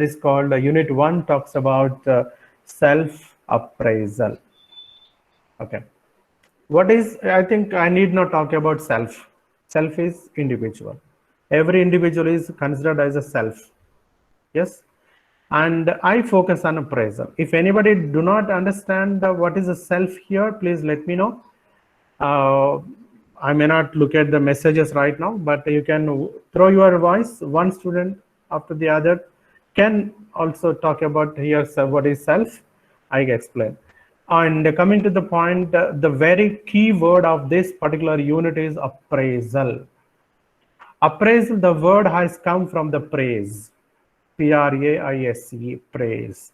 is called Unit 1 talks about self-appraisal. Okay. What is, I think I need not talk about self. Self is individual. Every individual is considered as a self. Yes. And I focus on appraisal. If anybody do not understand what is a self here, please let me know. I may not look at the messages right now, but you can throw your voice. One student after the other can also talk about here what is self. I explain. And coming to the point, the very key word of this particular unit is appraisal. Appraisal, the word has come from the praise. Praise, praise.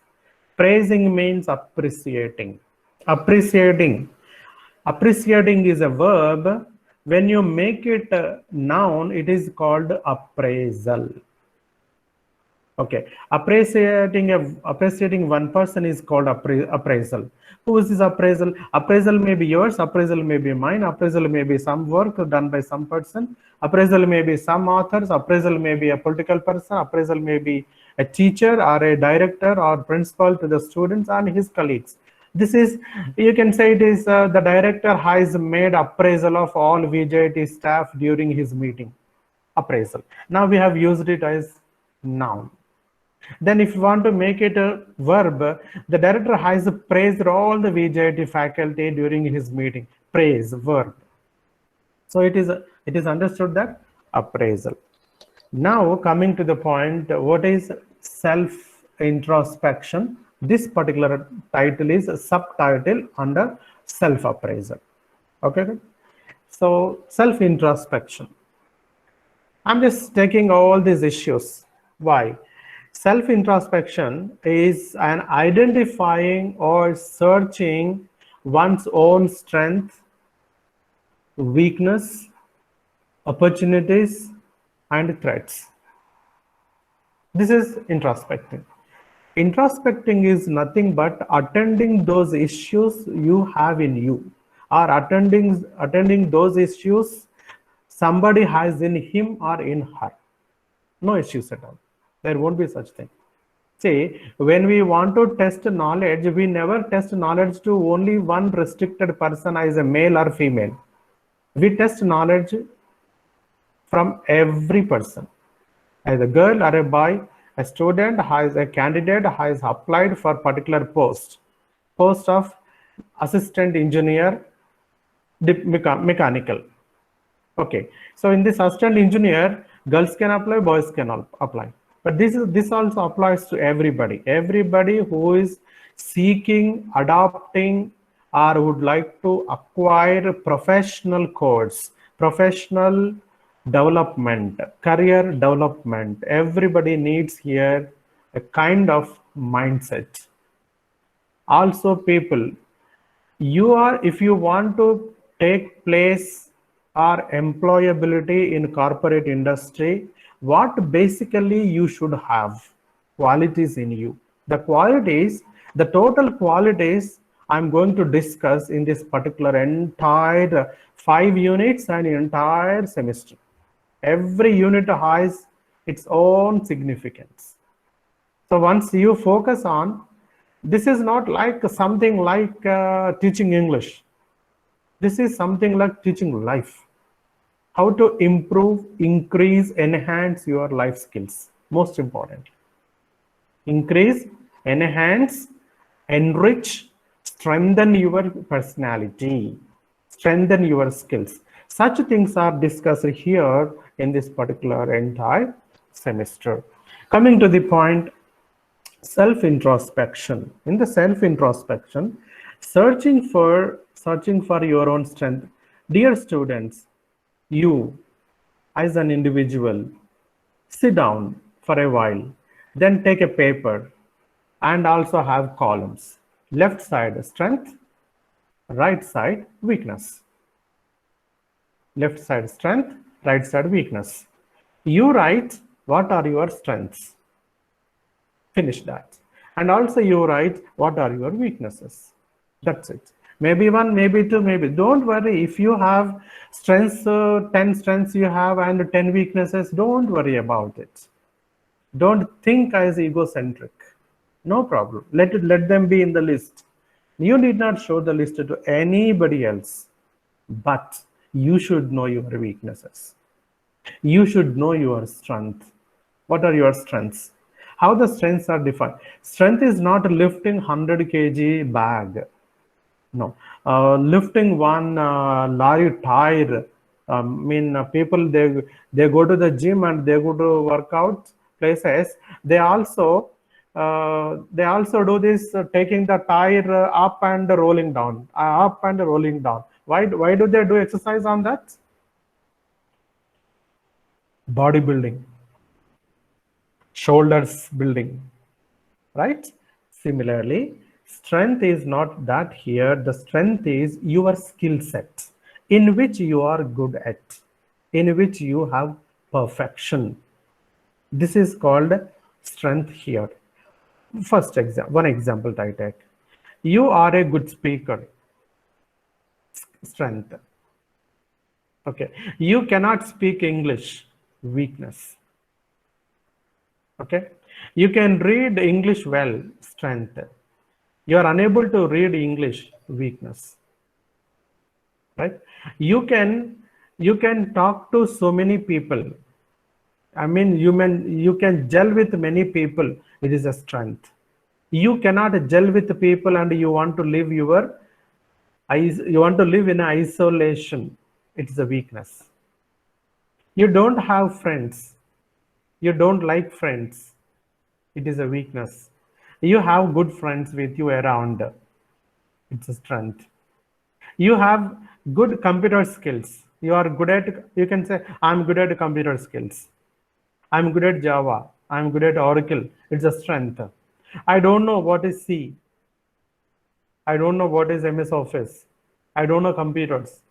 Praising means appreciating. Appreciating. Appreciating is a verb. When you make it a noun, it is called appraisal. Okay, appreciating one person is called appraisal. Who is this appraisal? Appraisal may be yours, appraisal may be mine, appraisal may be some work done by some person, appraisal may be some authors, appraisal may be a political person, appraisal may be a teacher or a director or principal to the students and his colleagues. This is, you can say it is the director has made appraisal of all VJIT staff during his meeting. Appraisal. Now we have used it as noun. Then if you want to make it a verb, the director has praised all the VJIT faculty during his meeting. Praise, verb. So it is understood that appraisal. Now coming to the point, what is self-introspection? This particular title is a subtitle under self-appraisal. Okay. So self-introspection. I'm just taking all these issues. Why? Self-introspection is an identifying or searching one's own strength, weakness, opportunities, and threats. This is introspecting. Introspecting is nothing but attending those issues you have in you, or attending those issues somebody has in him or in her. No issues at all. There won't be such thing. See, when we want to test knowledge, we never test knowledge to only one restricted person as a male or female. We test knowledge from every person, as a girl or a boy, a student has a candidate has applied for particular post of assistant engineer, mechanical. Okay, so in this assistant engineer, girls can apply, boys can apply. But this also applies to everybody. Everybody who is seeking, adopting, or would like to acquire professional course, professional development, career development. Everybody needs here a kind of mindset. Also, people, if you want to take place or employability in corporate industry, what basically you should have? Qualities in you. The qualities, the total qualities I'm going to discuss in this particular entire 5 units and entire semester. Every unit has its own significance. So once you focus on, this is not like something like teaching English. This is something like teaching life. How to improve, increase, enhance your life skills. Most important. Increase, enhance, enrich, strengthen your personality, strengthen your skills. Such things are discussed here in this particular entire semester. Coming to the point, self-introspection. In the self-introspection, searching for your own strength. Dear students, you as an individual, sit down for a while, then take a paper and also have columns. Left side strength, right side weakness. Left side strength, right side weakness. You write what are your strengths. Finish that. And also you write what are your weaknesses. That's it. Maybe 1, maybe 2, maybe. Don't worry if you have strengths, 10 strengths you have and 10 weaknesses. Don't worry about it. Don't think as egocentric. No problem. Let them be in the list. You need not show the list to anybody else, but you should know your weaknesses. You should know your strength. What are your strengths? How the strengths are defined? Strength is not lifting 100 kg bag. No, lifting one lorry tire. People they go to the gym and they go to workout places. They also do this, taking the tire up and rolling down, up and rolling down. Why do they do exercise on that? Bodybuilding, shoulders building, right? Similarly, strength is not that here. The strength is your skill set in which you are good at, in which you have perfection. This is called strength here. One example I take. You are a good speaker. Strength. Okay. You cannot speak English. Weakness. Okay. You can read English well. Strength. You are unable to read English. Weakness. Right. You can talk to so many people. You can gel with many people. It is a strength. You cannot gel with people and you want to live in isolation. It's a weakness. You don't have friends. You don't like friends. It is a weakness. You have good friends with you around. It's a strength. You have good computer skills. You can say, I'm good at computer skills. I'm good at Java. I'm good at Oracle. It's a strength. I don't know what is C. I don't know what is MS Office. I don't know computers.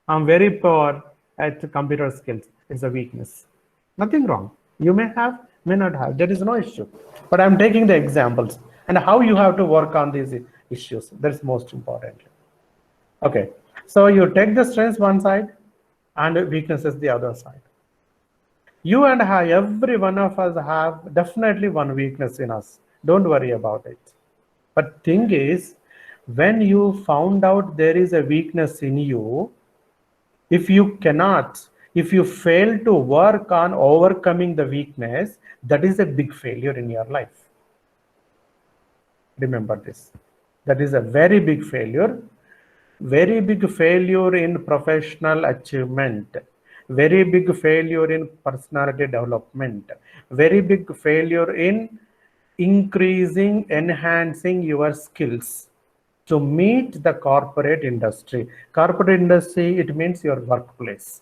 I'm very poor at computer skills. It's a weakness. Nothing wrong. You may have, may not have. There is no issue. But I'm taking the examples and how you have to work on these issues. That's most important. Okay. So you take the strengths one side and weaknesses the other side. You and I, every one of us have definitely one weakness in us. Don't worry about it. But thing is, when you found out there is a weakness in you, if you fail to work on overcoming the weakness, that is a big failure in your life. Remember this. That is a very big failure in professional achievement, very big failure in personality development, very big failure in enhancing your skills to meet the corporate industry. Corporate industry, it means your workplace.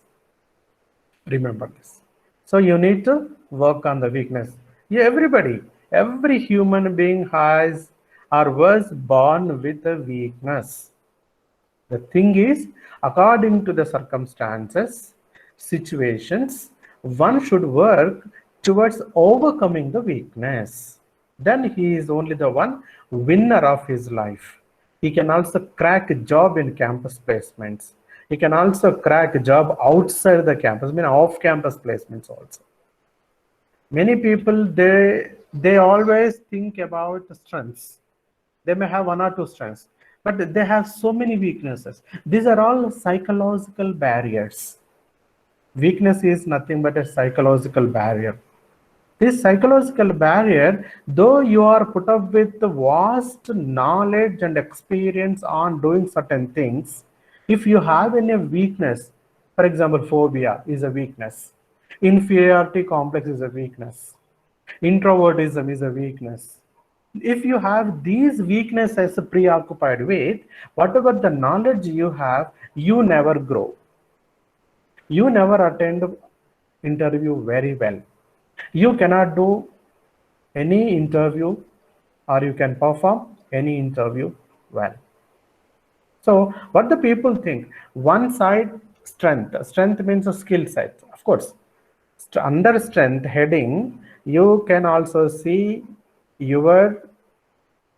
Remember this. So you need to work on the weakness. Every human being has or was born with a weakness. The thing is, according to the circumstances, situations, one should work towards overcoming the weakness. Then he is only the one winner of his life. He can also crack a job in campus placements. He can also crack a job outside the campus, off-campus placements also. Many people, they always think about strengths. They may have one or two strengths, but they have so many weaknesses. These are all psychological barriers. Weakness is nothing but a psychological barrier. This psychological barrier, though you are put up with vast knowledge and experience on doing certain things, if you have any weakness, for example, phobia is a weakness, inferiority complex is a weakness, introvertism is a weakness. If you have these weaknesses preoccupied with, whatever the knowledge you have, you never grow. You never attend interview very well. You cannot do any interview or you can perform any interview well. So what the people think, one side strength means a skill set. Of course, under strength heading, you can also see your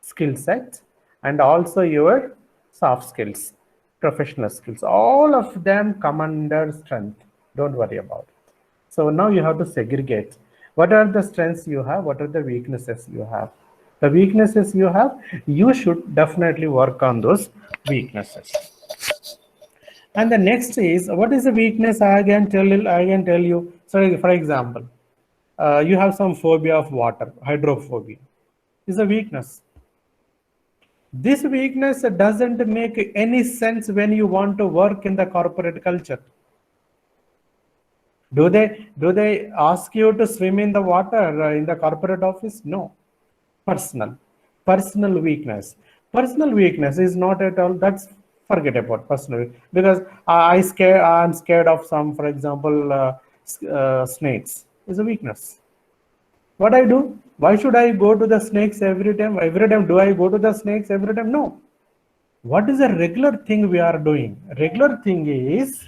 skill set and also your soft skills, professional skills. All of them come under strength. Don't worry about it. So now you have to segregate What are the strengths you have? What are the weaknesses you have? The weaknesses you have, you should definitely work on those weaknesses. And the next is, what is the weakness? I can tell you. So, for example, you have some phobia of water, hydrophobia. Is a weakness. This weakness doesn't make any sense when you want to work in the corporate culture. Do they ask you to swim in the water in the corporate office? No. Personal weakness. Personal weakness is not at all. That's forget about personal, because I'm scared of some, for example, snakes is a weakness. What I do? Why should I go to the snakes every time? Every time do I go to the snakes every time? No. What is a regular thing we are doing? Regular thing is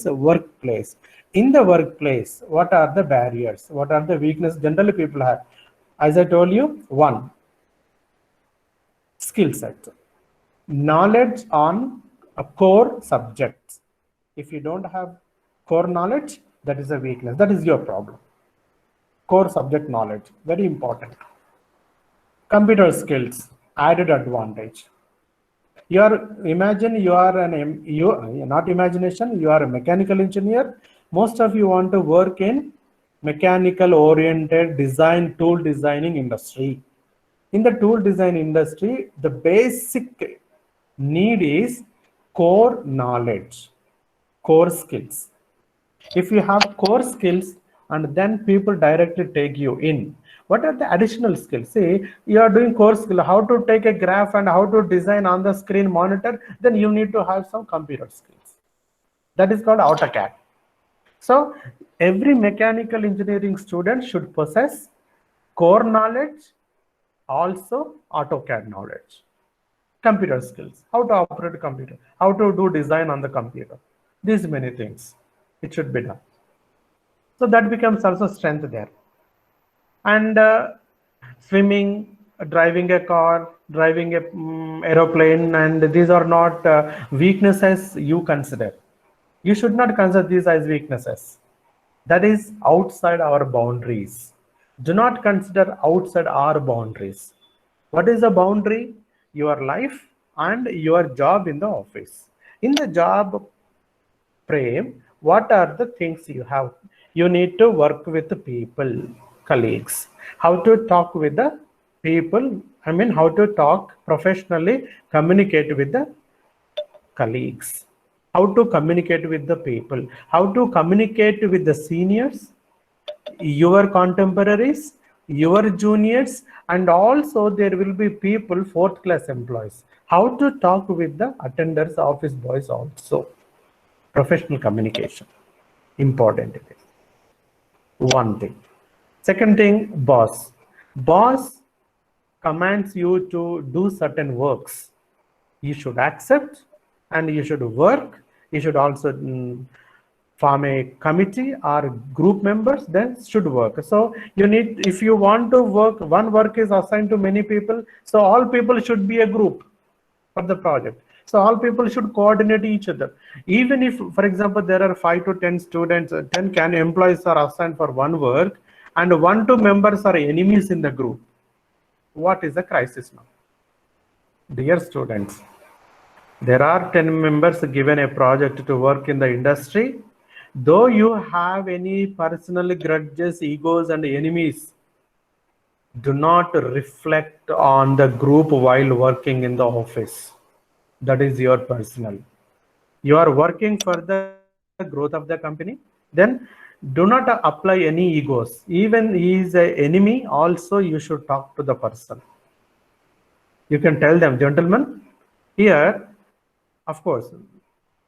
workplace. In the workplace, what are the barriers? What are the weaknesses generally people have? As I told you, one, skill set, knowledge on a core subject. If you don't have core knowledge, that is a weakness. That is your problem. Core subject knowledge, very important. Computer skills, added advantage. Imagine you are not imagination, you are a mechanical engineer. Most of you want to work in mechanical oriented design, tool designing industry. In the tool design industry, the basic need is core knowledge, core skills. If you have core skills, and then people directly take you in. What are the additional skills? See, you are doing core skill, how to take a graph and how to design on the screen monitor, then you need to have some computer skills. That is called AutoCAD. So every mechanical engineering student should possess core knowledge, also AutoCAD knowledge, computer skills, how to operate a computer, how to do design on the computer. These many things, it should be done. So that becomes also strength there. And swimming, driving a car, driving a aeroplane, and these are not weaknesses you consider. You should not consider these as weaknesses. That is outside our boundaries. Do not consider outside our boundaries. What is the boundary? Your life and your job in the office. In the job frame, what are the things you have? You need to work with the people, colleagues. How to talk with the people, how to talk professionally, communicate with the colleagues. How to communicate with the people, how to communicate with the seniors, your contemporaries, your juniors, and also there will be people, fourth class employees. How to talk with the attenders, office boys also. Professional communication, important it is. One thing. Second thing, boss. Boss commands you to do certain works. You should accept and you should work. You should also form a committee or group members, then should work. So you need, if you want to work, one work is assigned to many people. So all people should be a group for the project. So all people should coordinate each other. Even if, for example, there are 5 to 10 students, 10 employees are assigned for one work, and 1-2 members are enemies in the group. What is the crisis now? Dear students, there are 10 members given a project to work in the industry. Though you have any personal grudges, egos, and enemies, do not reflect on the group while working in the office. That is your personal. You are working for the growth of the company, then do not apply any egos. Even he is an enemy, also you should talk to the person. You can tell them, gentlemen, here, of course,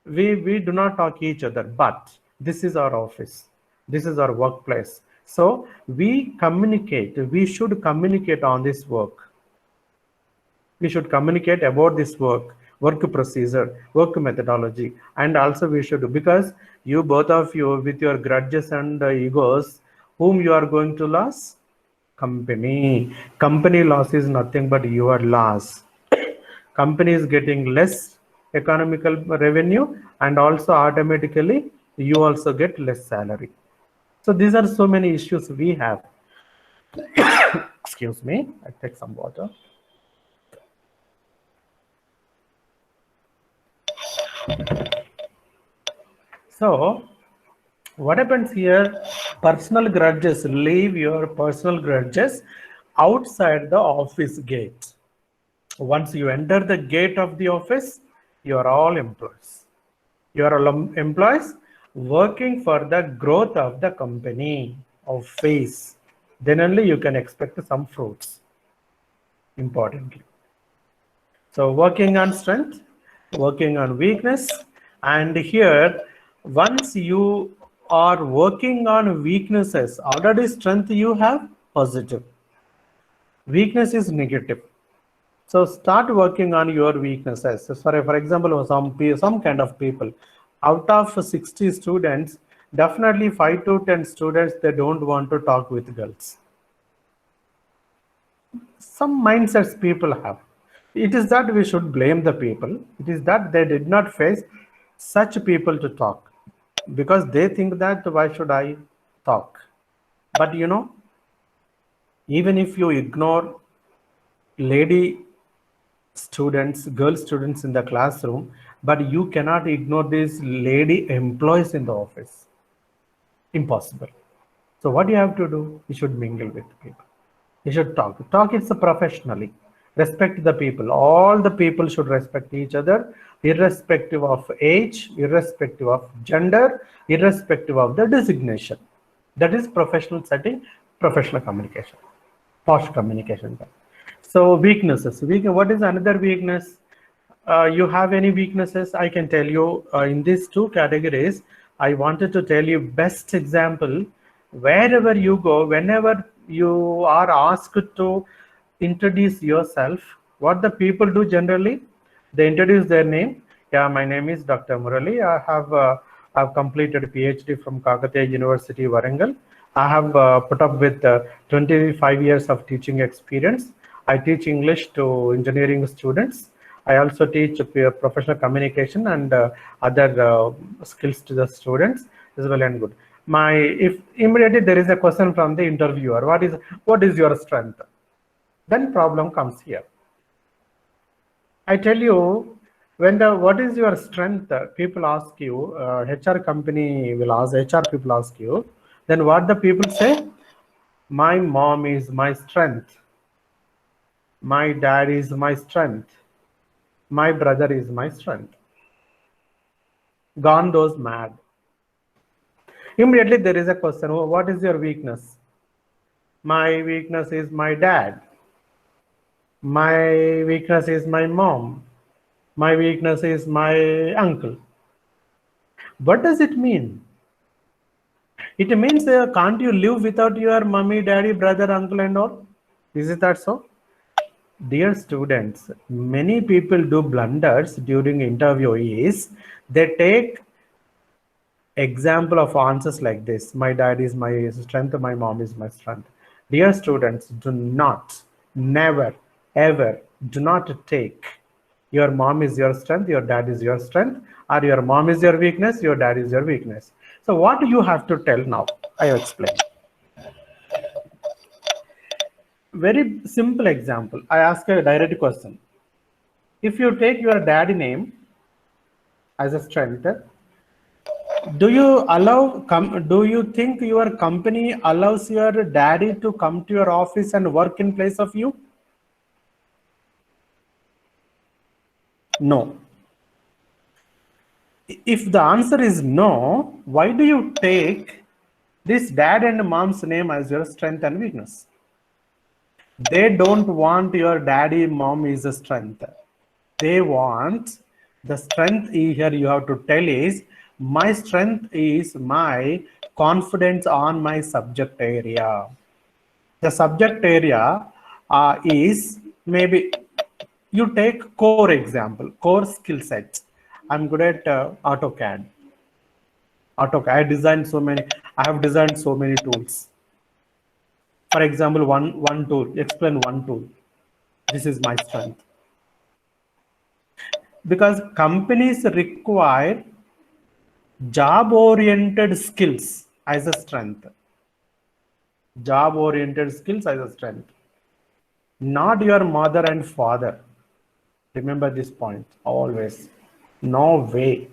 we do not talk each other, but this is our office. This is our workplace. So we communicate. We should communicate on this work. We should communicate about this work procedure, work methodology, and also we should, because you, both of you, with your grudges and egos, whom you are going to lose? Company. Company loss is nothing but your loss. Company is getting less economical revenue, and also automatically you also get less salary. So these are so many issues we have. Excuse me, I take some water. So what happens here? Personal grudges, leave your personal grudges outside the office gate. Once you enter the gate of the office, you are all employees. You are all employees working for the growth of the company of phase. Then only you can expect some fruits, importantly. So working on strength, working on weakness, and here, once you are working on weaknesses, already strength you have positive, weakness is negative. So start working on your weaknesses. So for example, some kind of people, out of 60 students, definitely 5 to 10 students, they don't want to talk with girls. Some mindsets people have. It is that we should blame the people. It is that they did not face such people to talk, because they think that why should I talk? But you know, even if you ignore lady students, girl students in the classroom, but you cannot ignore these lady employees in the office. Impossible. So what you have to do? You should mingle with people. You should talk. Talk it professionally. Respect the people. All the people should respect each other, irrespective of age, irrespective of gender, irrespective of the designation. That is professional setting, professional communication, posh communication. So weaknesses. What is another weakness? You have any weaknesses? I can tell you in these two categories. I wanted to tell you best example. Wherever you go, whenever you are asked to introduce yourself, what the people do generally, they introduce their name. Yeah, my name is Dr. Murali. I've completed a PhD from Kakatiya University, Warangal. I have put up with 25 years of teaching experience. I teach English to engineering students. I also teach professional communication and other skills to the students. Is well and good. If immediately there is a question from the interviewer, what is your strength? Then problem comes here. I tell you, what is your strength? People ask you, HR company will ask, HR people ask you, then what the people say? My mom is my strength. My dad is my strength. My brother is my strength. Gone goes mad. Immediately there is a question, oh, what is your weakness? My weakness is my dad. My weakness is my mom. My weakness is my uncle. What does it mean? It means can't you live without your mommy, daddy, brother, uncle and all? Is it that so? Dear students, many people do blunders during interview is they take example of answers like this. My dad is my strength, my mom is my strength. Dear students, do not, never, ever, do not take your mom is your strength, your dad is your strength, or your mom is your weakness, your dad is your weakness. So what do you have to tell now? I will explain. Very simple example. I ask a direct question. If you take your daddy name as a strength, do you think your company allows your daddy to come to your office and work in place of you? No. If the answer is no, why do you take this dad and mom's name as your strength and weakness? They don't want your daddy, mom is a strength. They want the strength here you have to tell is, my strength is my confidence on my subject area. The subject area is, maybe you take core example, core skill sets. I'm good at AutoCAD. I have designed so many tools. For example, one tool, explain one tool. This is my strength. Because companies require job-oriented skills. as a strength. Job oriented skills as a strength. Not your mother and father. Remember this point always. No way.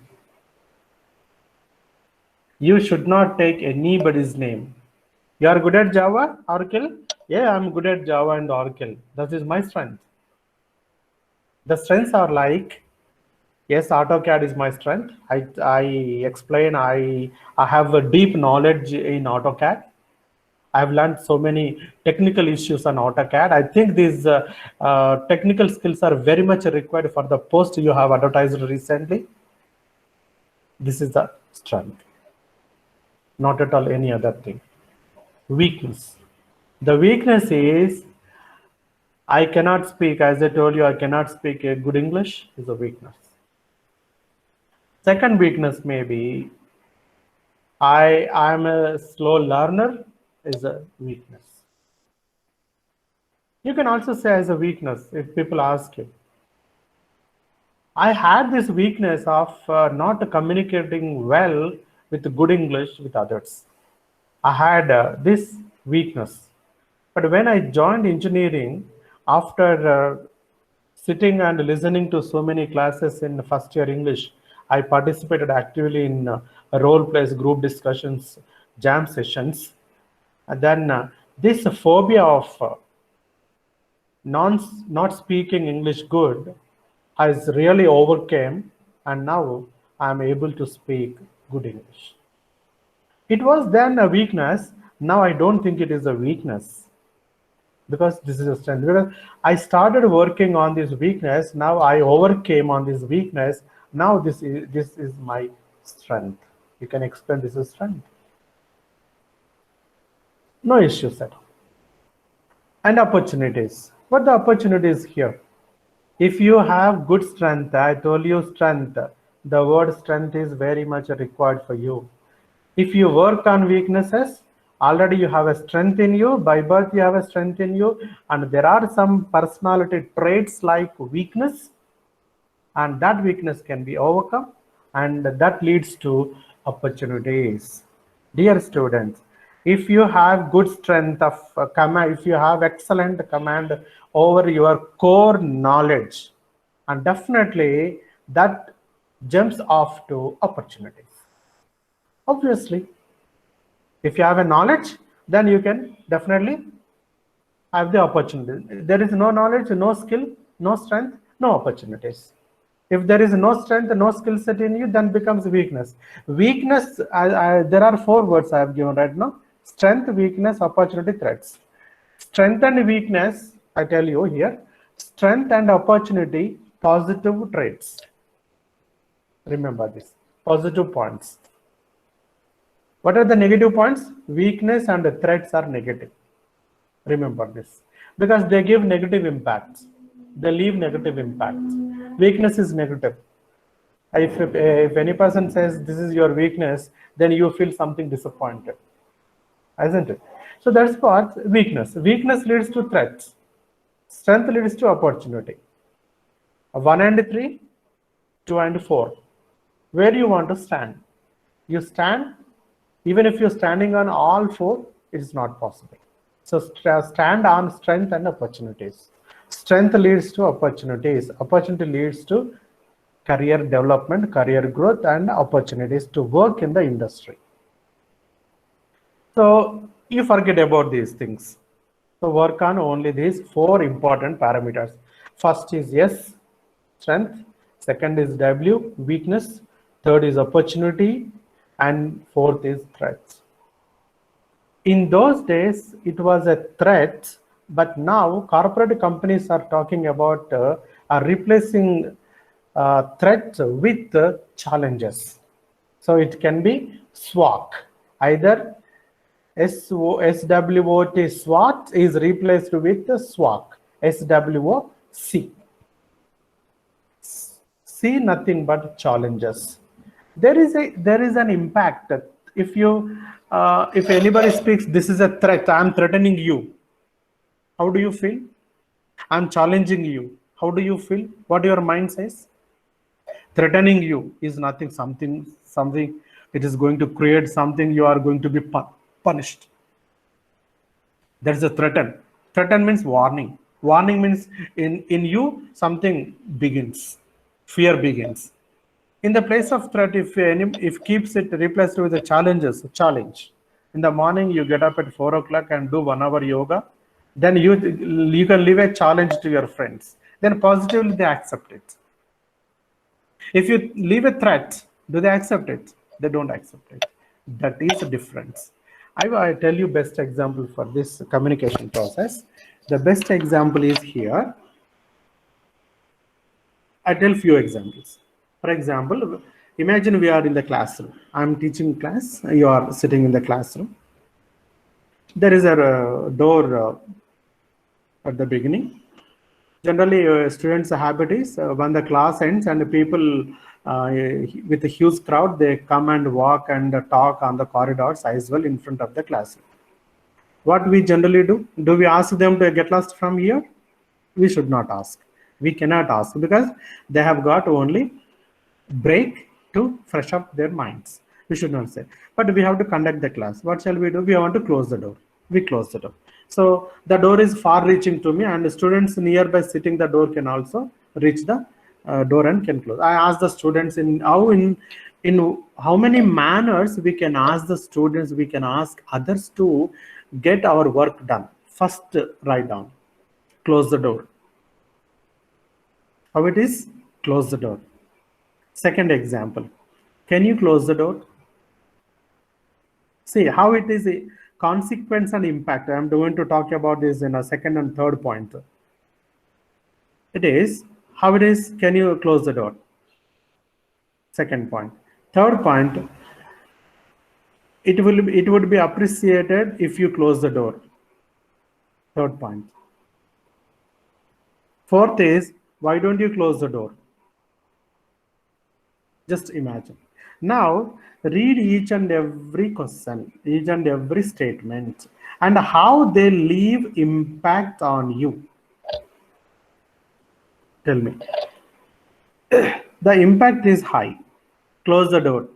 You should not take anybody's name. You are good at Java, Oracle? Yeah, I'm good at Java and Oracle. That is my strength. The strengths are like, yes, AutoCAD is my strength. I explain, I have a deep knowledge in AutoCAD. I've learned so many technical issues on AutoCAD. I think these technical skills are very much required for the post you have advertised recently. This is the strength, not at all any other thing. Weakness. The weakness is I cannot speak, as I told you, I cannot speak a good English is a weakness. Second weakness may be I am a slow learner is a weakness. You can also say as a weakness if people ask you. I had this weakness of not communicating well with good English with others. I had this weakness. But when I joined engineering, after sitting and listening to so many classes in first year English, I participated actively in role plays, group discussions, jam sessions. And then this phobia of not speaking English good has really overcame, and now I'm able to speak good English. It was then a weakness. Now I don't think it is a weakness because this is a strength. Because I started working on this weakness. Now I overcame on this weakness. Now this is my strength. You can explain this is strength. No issues at all. And opportunities. What the opportunities here? If you have good strength, I told you strength. The word strength is very much required for you. If you work on weaknesses, already you have a strength in you. By birth, you have a strength in you. And there are some personality traits like weakness. And that weakness can be overcome. And that leads to opportunities. Dear students, if you have good strength of command, if you have excellent command over your core knowledge, and definitely that jumps off to opportunities. Obviously, if you have a knowledge, then you can definitely have the opportunity. There is no knowledge, no skill, no strength, no opportunities. If there is no strength, no skill set in you, then becomes weakness. Weakness, there are 4 words I have given right now. Strength, weakness, opportunity, threats. Strength and weakness, I tell you here. Strength and opportunity, positive traits. Remember this, positive points. What are the negative points? Weakness and the threats are negative. Remember this, because they give negative impacts. They leave negative impacts. Weakness is negative. If any person says this is your weakness, then you feel something disappointed, isn't it? So that's what weakness. Weakness leads to threats. Strength leads to opportunity. 1 and 3, 2 and 4. Where do you want to stand? You stand, even if you're standing on all 4, it is not possible. So stand on strength and opportunities. Strength leads to opportunities. Opportunity leads to career development, career growth, and opportunities to work in the industry. So you forget about these things. So work on only these 4 important parameters. First is S, strength. Second is W, weakness. Third is opportunity. And fourth is threats. In those days, it was a threat, but now corporate companies are talking about replacing threats with challenges. So it can be SWOT. Either SWOT SWOT is replaced with SWOC. SWOC. See nothing but challenges. There is an impact. If anybody speaks, this is a threat, I'm threatening you, how do you feel? I'm challenging you, how do you feel? What your mind says? Threatening you is nothing, something It is going to create something, you are going to be punished. That is a threaten. Threaten means warning. Warning means in you something begins. Fear begins. In the place of threat, if keeps it replaced with the challenge. In the morning, you get up at 4 o'clock and do 1 hour yoga. Then you can leave a challenge to your friends. Then positively they accept it. If you leave a threat, do they accept it? They don't accept it. That is the difference. I tell you best example for this communication process. The best example is here. I tell few examples. For example, imagine we are in the classroom. I'm teaching class. You are sitting in the classroom. There is a door at the beginning. Generally, students' habit is when the class ends and people with a huge crowd, they come and walk and talk on the corridors as well in front of the classroom. What we generally do? Do we ask them to get lost from here? We should not ask. We cannot ask because they have got only break to fresh up their minds. We should not say. But we have to conduct the class. What shall we do? We want to close the door. We close the door. So the door is far reaching to me, and the students nearby sitting the door can also reach the door and can close. I ask the students in how many manners we can ask the students, we can ask others to get our work done. First, write down, close the door. How it is? Close the door. Second example, can you close the door? See how it is a consequence and impact. I'm going to talk about this in a second and third point. It is how it is, can you close the door? Second point. Third point, it would be appreciated if you close the door. Third point. Fourth is, why don't you close the door? Just imagine. Now, read each and every question, each and every statement, and how they leave impact on you. Tell me. The impact is high. Close the door.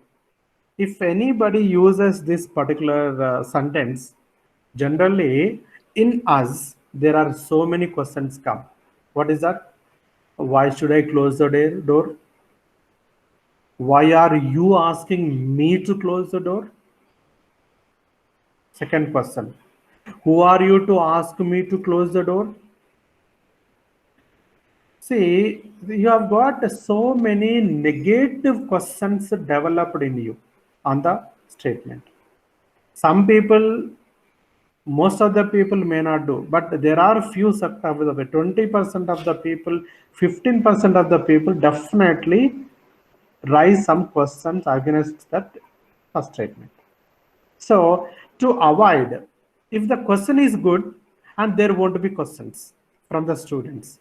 If anybody uses this particular sentence, generally in us, there are so many questions come. What is that? Why should I close the door? Why are you asking me to close the door? Second question. Who are you to ask me to close the door? See, you have got so many negative questions developed in you on the statement. Some people, most of the people may not do, but there are few sectors of it. 20% of the people, 15% of the people definitely raise some questions against that first statement. So to avoid, if the question is good and there won't be questions from the students,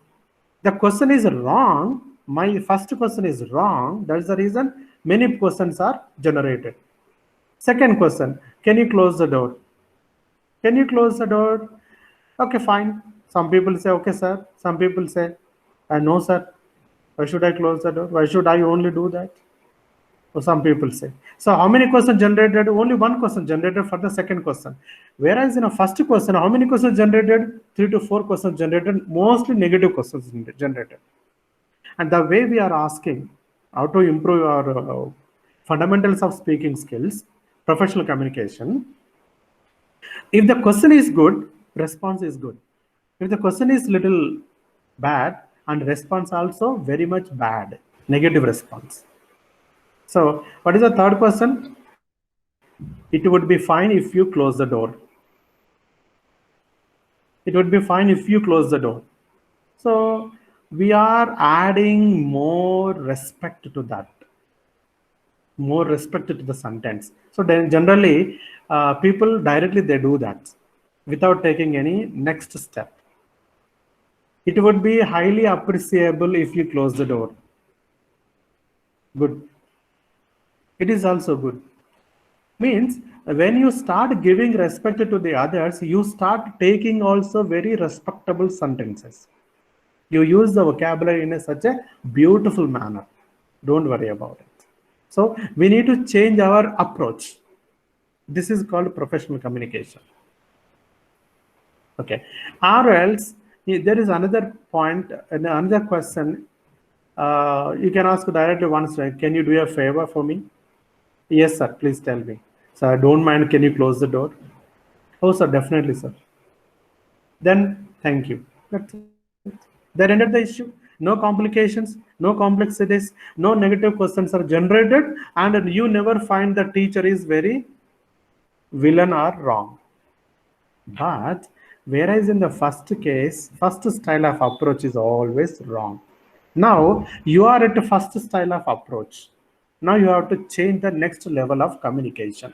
the question is wrong, my first question is wrong, that's the reason many questions are generated. Second question, can you close the door? Can you close the door? Okay, fine. Some people say, okay, sir. Some people say, no, sir. Why should I close the door? Why should I only do that? So some people say. So how many questions generated? Only one question generated for the second question. Whereas in a first question, how many questions generated? 3 to 4 questions generated, mostly negative questions generated. And the way we are asking how to improve our fundamentals of speaking skills, professional communication, if the question is good, response is good. If the question is little bad and response also very much bad, negative response. So what is the third question? It would be fine if you close the door. It would be fine if you close the door. So we are adding more respect to that, more respect to the sentence. So then generally people directly they do that without taking any next step. It would be highly appreciable if you close the door. Good. It is also good. Means when you start giving respect to the others, you start taking also very respectable sentences. You use the vocabulary in such a beautiful manner. Don't worry about it. So we need to change our approach. This is called professional communication. Okay, or else there is another point, another question. You can ask directly once, right? Can you do a favor for me? Yes, sir. Please tell me. Sir, don't mind. Can you close the door? Oh, sir, definitely, sir. Then thank you. That's it. That ended the issue. No complications, no complexities, no negative questions are generated, and you never find the teacher is very villain or wrong. But whereas in the first case, first style of approach is always wrong. Now you are at the first style of approach. Now you have to change the next level of communication.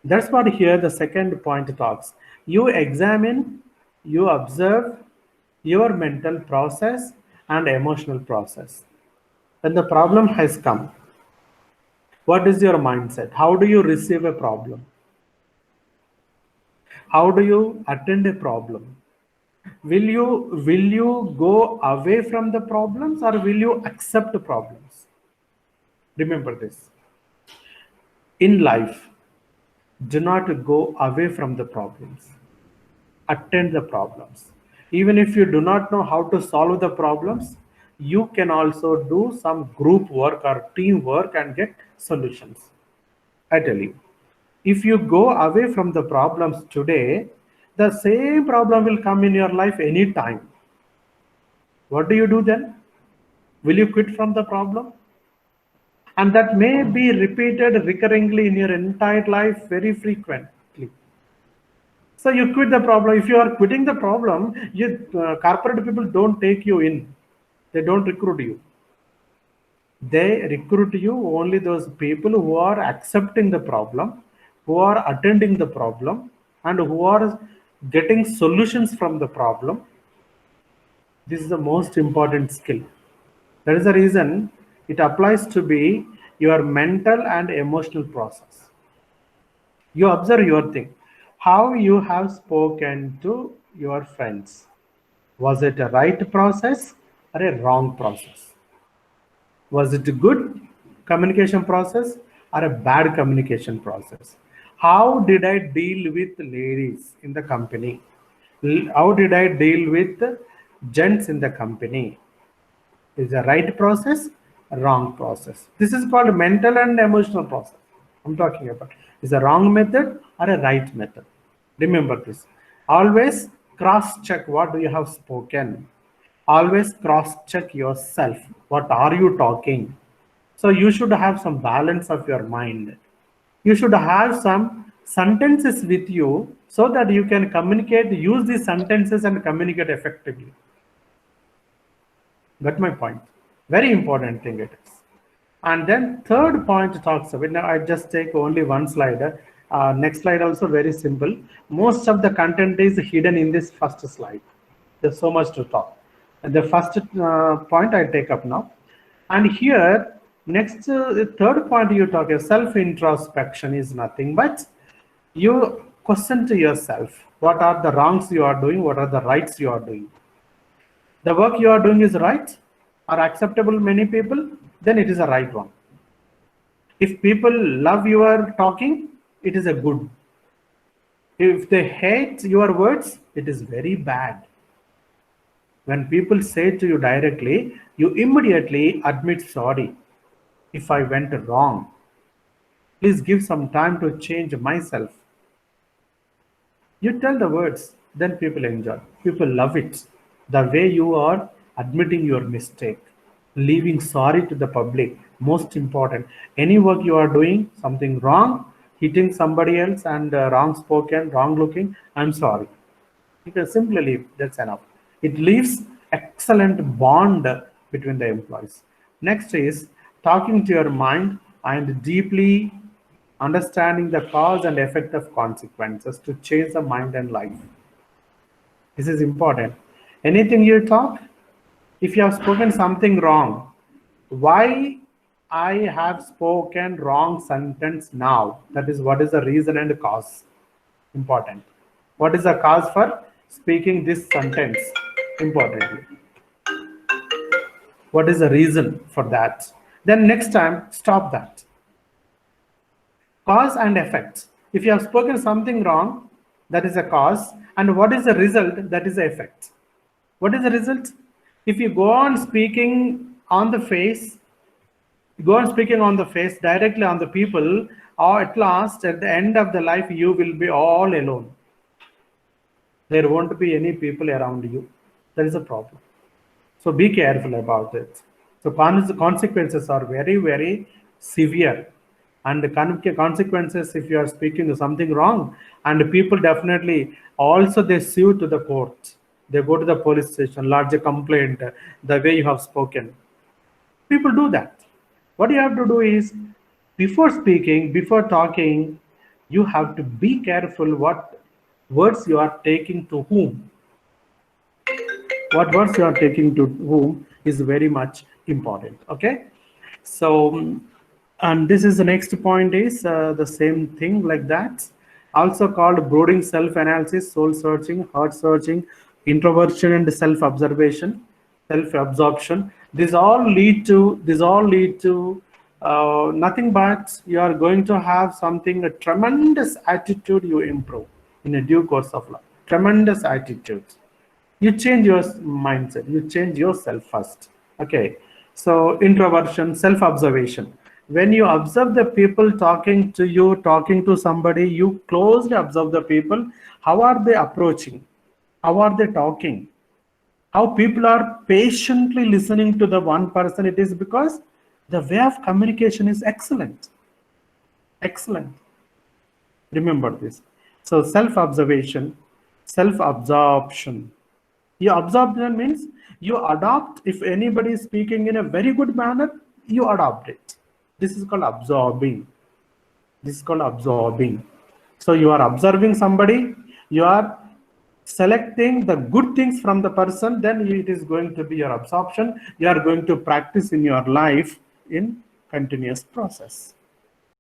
That's what here the second point talks. You examine, you observe your mental process and emotional process. When the problem has come, what is your mindset? How do you receive a problem? How do you attend a problem? Will you go away from the problems, or will you accept problems? Remember this. In life, do not go away from the problems. Attend the problems. Even if you do not know how to solve the problems, you can also do some group work or team work and get solutions. I tell you, if you go away from the problems today, the same problem will come in your life anytime. What do you do then? Will you quit from the problem? And that may be repeated recurringly in your entire life very frequently. So you quit the problem. If you are quitting the problem, corporate people don't take you in. They don't recruit you. They recruit you only those people who are accepting the problem, who are attending the problem, and who are getting solutions from the problem. This is the most important skill. That is the reason it applies to be your mental and emotional process. You observe your thing, how you have spoken to your friends. Was it a right process or a wrong process? Was it a good communication process or a bad communication process? How did I deal with ladies in the company? How did I deal with gents in the company? Is a right process, a wrong process? This is called mental and emotional process. I'm talking about is a wrong method or a right method. Remember this. Always cross check what do you have spoken. Always cross check yourself. What are you talking? So you should have some balance of your mind. You should have some sentences with you so that you can communicate, use these sentences and communicate effectively. Got my point? Very important thing it is. And then third point talks about, now I just take only one slide. Next slide also very simple. Most of the content is hidden in this first slide. There's so much to talk. And the first point I take up now. And here, next third point you talk is self-introspection is nothing but you question to yourself. What are the wrongs you are doing? What are the rights you are doing? The work you are doing is right or acceptable to many people, then it is a right one. If people love your talking, it is a good. If they hate your words, it is very bad. When people say to you directly, you immediately admit, sorry, if I went wrong, please give some time to change myself. You tell the words, then people enjoy. People love it. The way you are admitting your mistake, leaving sorry to the public, most important. Any work you are doing, something wrong, hitting somebody else and wrong spoken, wrong looking, I'm sorry. You can simply leave, that's enough. It leaves excellent bond between the employees. Next is talking to your mind and deeply understanding the cause and effect of consequences to change the mind and life. This is important. Anything you talk, if you have spoken something wrong, why I have spoken wrong sentence now? That is what is the reason and cause. Important. What is the cause for speaking this sentence? Importantly. What is the reason for that? then next time stop that. Cause and effect. If you have spoken something wrong, that is a cause, and what is the result? That is the effect. What is the result? If you go on speaking on the face, directly on the people, or at last, at the end of the life, you will be all alone. There won't be any people around you. That is a problem. So be careful about it. So consequences are very, very severe. And the consequences, if you are speaking something wrong, and people definitely also they sue to the court. They go to the police station, lodge a complaint, the way you have spoken. People do that. What you have to do is, before speaking, before talking, you have to be careful what words you are taking to whom. What words you are taking to whom is very much important. Okay, so and this is the next point is the same thing like that, also called brooding self-analysis, soul searching, heart searching, introversion and self-observation, self-absorption. These all lead to nothing but you are going to have something, a tremendous attitude you improve in a due course of life. Tremendous attitude. You change your mindset, you change yourself first. Okay, so introversion, self-observation. When you observe the people talking to you, talking to somebody, you closely observe the people. How are they approaching? How are they talking? How people are patiently listening to the one person? It is because the way of communication is excellent. Excellent. Remember this. So self-observation, self-absorption. You absorb them means you adopt. If anybody is speaking in a very good manner, you adopt it. This is called absorbing. This is called absorbing. So you are observing somebody, you are selecting the good things from the person, then it is going to be your absorption. You are going to practice in your life in continuous process.